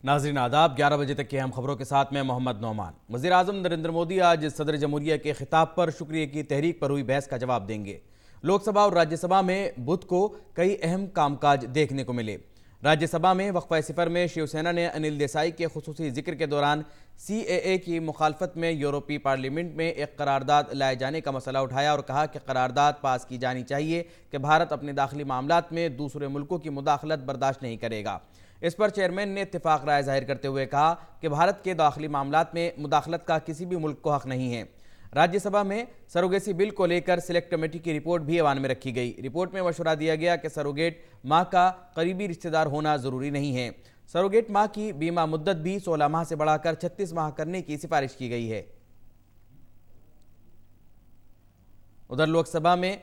ناظرین آداب، 11 بجے تک کی اہم خبروں کے ساتھ میں محمد نعمان۔ وزیر اعظم نریندر مودی آج صدر جمہوریہ کے خطاب پر شکریہ کی تحریک پر ہوئی بحث کا جواب دیں گے۔ لوک سبھا اور راجیہ سبھا میں بدھ کو کئی اہم کام کاج دیکھنے کو ملے۔ راجیہ سبھا میں وقفہ صفر میں شیو سینا نے انل دیسائی کے خصوصی ذکر کے دوران سی اے اے کی مخالفت میں یورپی پارلیمنٹ میں ایک قرارداد لائے جانے کا مسئلہ اٹھایا اور کہا کہ قرارداد پاس کی جانی چاہیے کہ بھارت اپنے داخلی معاملات میں دوسرے ملکوں کی مداخلت برداشت نہیں کرے گا۔ اس پر چیئرمین نے اتفاق رائے ظاہر کرتے ہوئے کہا کہ بھارت کے داخلی معاملات میں مداخلت کا کسی بھی ملک کو حق نہیں ہے۔ راجیہ سبھا میں سروگیسی بل کو لے کر سلیکٹ کمیٹی کی رپورٹ بھی ایوان میں رکھی گئی۔ رپورٹ میں مشورہ دیا گیا کہ سروگیٹ ماں کا قریبی رشتہ دار ہونا ضروری نہیں ہے۔ سروگیٹ ماں کی بیمہ مدت بھی 16 ماہ سے بڑھا کر 36 ماہ کرنے کی سفارش کی گئی ہے۔ ادھر لوک سبھا میں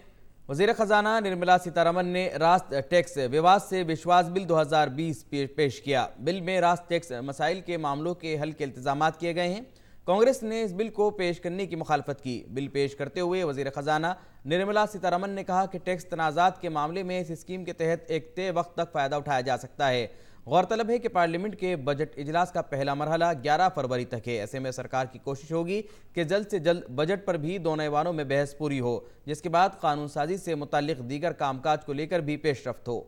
وزیر خزانہ نرملا سیتارمن نے راست ٹیکس وواد سے وشواس بل 2020 پیش کیا۔ بل میں راست ٹیکس مسائل کے معاملوں کے حل کے التزامات کیے گئے ہیں۔ کانگریس نے اس بل کو پیش کرنے کی مخالفت کی۔ بل پیش کرتے ہوئے وزیر خزانہ نرملا سیتارمن نے کہا کہ ٹیکس تنازعات کے معاملے میں اس اسکیم کے تحت ایک طے وقت تک فائدہ اٹھایا جا سکتا ہے۔ غورطلب ہے کہ پارلیمنٹ کے بجٹ اجلاس کا پہلا مرحلہ 11 فروری تک ہے۔ ایسے میں سرکار کی کوشش ہوگی کہ جلد سے جلد بجٹ پر بھی دونوں ایوانوں میں بحث پوری ہو، جس کے بعد قانون سازی سے متعلق دیگر کام کاج کو لے کر بھی پیش رفت ہو۔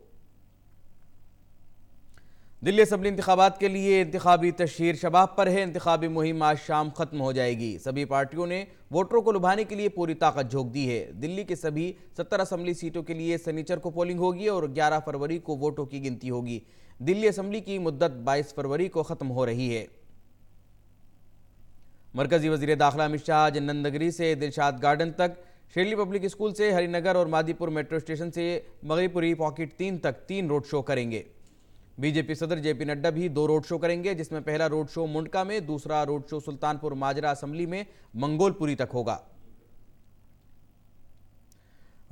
دلی اسمبلی انتخابات کے لیے انتخابی تشہیر شباب پر ہے۔ انتخابی مہم آج شام ختم ہو جائے گی۔ سبھی پارٹیوں نے ووٹروں کو لبھانے کے لیے پوری طاقت جھونک دی ہے۔ دلی کے سبھی 70 اسمبلی سیٹوں کے لیے سنیچر کو پولنگ ہوگی اور 11 فروری کو ووٹوں کی گنتی ہوگی۔ دلی اسمبلی کی مدت 22 فروری کو ختم ہو رہی ہے۔ مرکزی وزیر داخلہ امت شاہ آج نندگری سے دلشاد گارڈن تک، شیرلی پبلک اسکول سے ہری نگر اور مادی پور میٹرو اسٹیشن سے مغرب پوری پاکٹ 3 تک 3 روڈ شو کریں گے۔ بی جے پی صدر جے پی نڈا بھی 2 روڈ شو کریں گے، جس میں پہلا روڈ شو منڈکا میں، دوسرا روڈ شو سلطان پور ماجرا اسمبلی میں منگول پوری تک ہوگا۔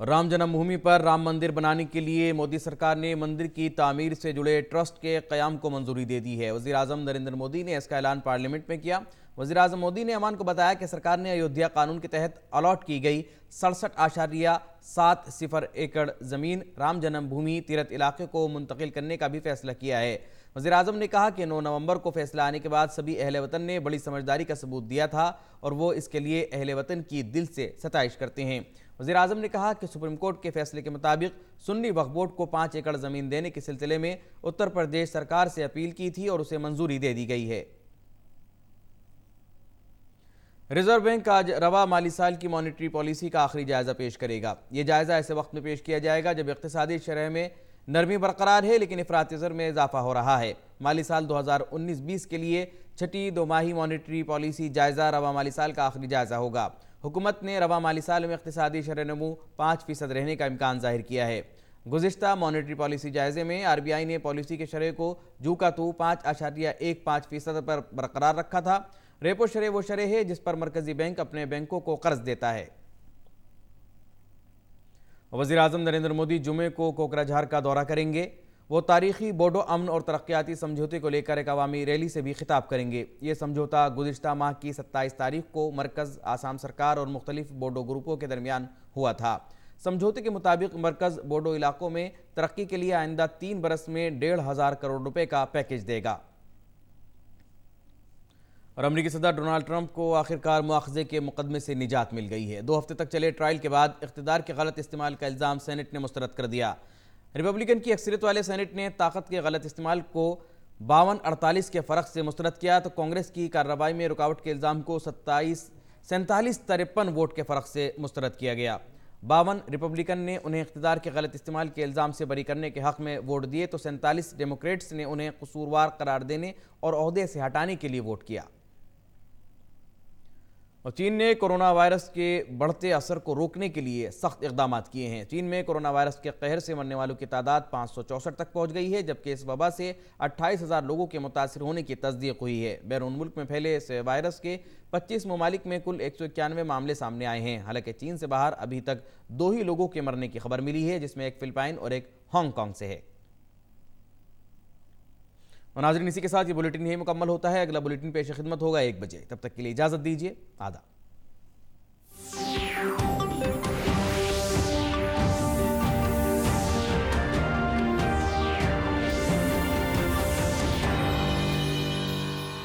رام جنم بھومی پر رام مندر بنانے کے لیے مودی سرکار نے مندر کی تعمیر سے جڑے ٹرسٹ کے قیام کو منظوری دے دی ہے۔ وزیر اعظم نریندر مودی نے اس کا اعلان پارلیمنٹ میں کیا۔ وزیر اعظم مودی نے ایوان کو بتایا کہ سرکار نے ایودھیا قانون کے تحت الاٹ کی گئی 67.70 ایکڑ زمین رام جنم بھومی تیرتھ علاقے کو منتقل کرنے کا بھی فیصلہ کیا ہے۔ وزیر اعظم نے کہا کہ 9 نومبر کو فیصلہ آنے کے بعد سبھی اہل وطن نے بڑی سمجھداری کا ثبوت دیا تھا اور وہ اس کے لیے اہل وطن کی دل سے ستائش کرتے ہیں۔ وزیر اعظم نے کہا کہ سپریم کورٹ کے فیصلے کے مطابق سنی وقف بورڈ کو 5 ایکڑ زمین دینے کے سلسلے میں اتر پردیش سرکار سے اپیل کی تھی اور اسے منظوری دے دی گئی ہے۔ ریزرو بینک آج رواں مالی سال کی مانیٹری پالیسی کا آخری جائزہ پیش کرے گا۔ یہ جائزہ ایسے وقت میں پیش کیا جائے گا جب اقتصادی شرح میں نرمی برقرار ہے لیکن افراطی زر میں اضافہ ہو رہا ہے۔ مالی سال 2019-20 کے لیے چھٹی 2 ماہی مانیٹری پالیسی جائزہ رواں مالی سال کا آخری جائزہ ہوگا۔ حکومت نے رواں مالی سال میں اقتصادی شرح نمو 5% رہنے کا امکان ظاہر کیا ہے۔ گزشتہ مانیٹری پالیسی جائزے میں آر بی آئی نے پالیسی کے شرح کو جو کا تو 5.15% پر برقرار رکھا تھا۔ ریپو شرح وہ شرح ہے جس پر مرکزی بینک اپنے بینکوں کو قرض دیتا ہے۔ وزیر اعظم نریندر مودی جمعے کو کوکراجھار کا دورہ کریں گے۔ وہ تاریخی بوڈو امن اور ترقیاتی سمجھوتے کو لے کر ایک عوامی ریلی سے بھی خطاب کریں گے۔ یہ سمجھوتہ گزشتہ ماہ کی 27 تاریخ کو مرکز، آسام سرکار اور مختلف بوڈو گروپوں کے درمیان ہوا تھا۔ سمجھوتے کے مطابق مرکز بوڈو علاقوں میں ترقی کے لیے آئندہ 3 برس میں 1,500 کروڑ روپے کا پیکیج دے گا۔ اور امریکی صدر ڈونالڈ ٹرمپ کو آخرکار مواخذے کے مقدمے سے نجات مل گئی ہے۔ 2 ہفتے تک چلے ٹرائل کے بعد اقتدار کے غلط استعمال کا الزام سینٹ نے مسترد کر دیا۔ ریپبلکن کی اکثریت والے سینٹ نے طاقت کے غلط استعمال کو 52-48 کے فرق سے مسترد کیا تو کانگریس کی کارروائی میں رکاوٹ کے الزام کو 47-53 ووٹ کے فرق سے مسترد کیا گیا۔ 52 ریپبلکن نے انہیں اقتدار کے غلط استعمال کے الزام سے بری کرنے کے حق میں ووٹ دیے تو 47 ڈیموکریٹس نے انہیں قصوروار قرار دینے اور عہدے سے ہٹانے کے لیے ووٹ کیا۔ اور چین نے کورونا وائرس کے بڑھتے اثر کو روکنے کے لیے سخت اقدامات کیے ہیں۔ چین میں کورونا وائرس کے قہر سے مرنے والوں کی تعداد 564 تک پہنچ گئی ہے، جبکہ اس وبا سے 28,000 لوگوں کے متاثر ہونے کی تصدیق ہوئی ہے۔ بیرون ملک میں پھیلے اس وائرس کے 25 ممالک میں کل 191 معاملے سامنے آئے ہیں۔ حالانکہ چین سے باہر ابھی تک 2 ہی لوگوں کے مرنے کی خبر ملی ہے، جس میں ایک فلپائن اور ایک ہانگ کانگ سے ہے۔ اور ناظرین، اسی کے ساتھ یہ بلیٹن یہی مکمل ہوتا ہے۔ اگلا بلیٹن پیش خدمت ہوگا 1 بجے۔ تب تک کے لیے اجازت دیجیے۔ آداب۔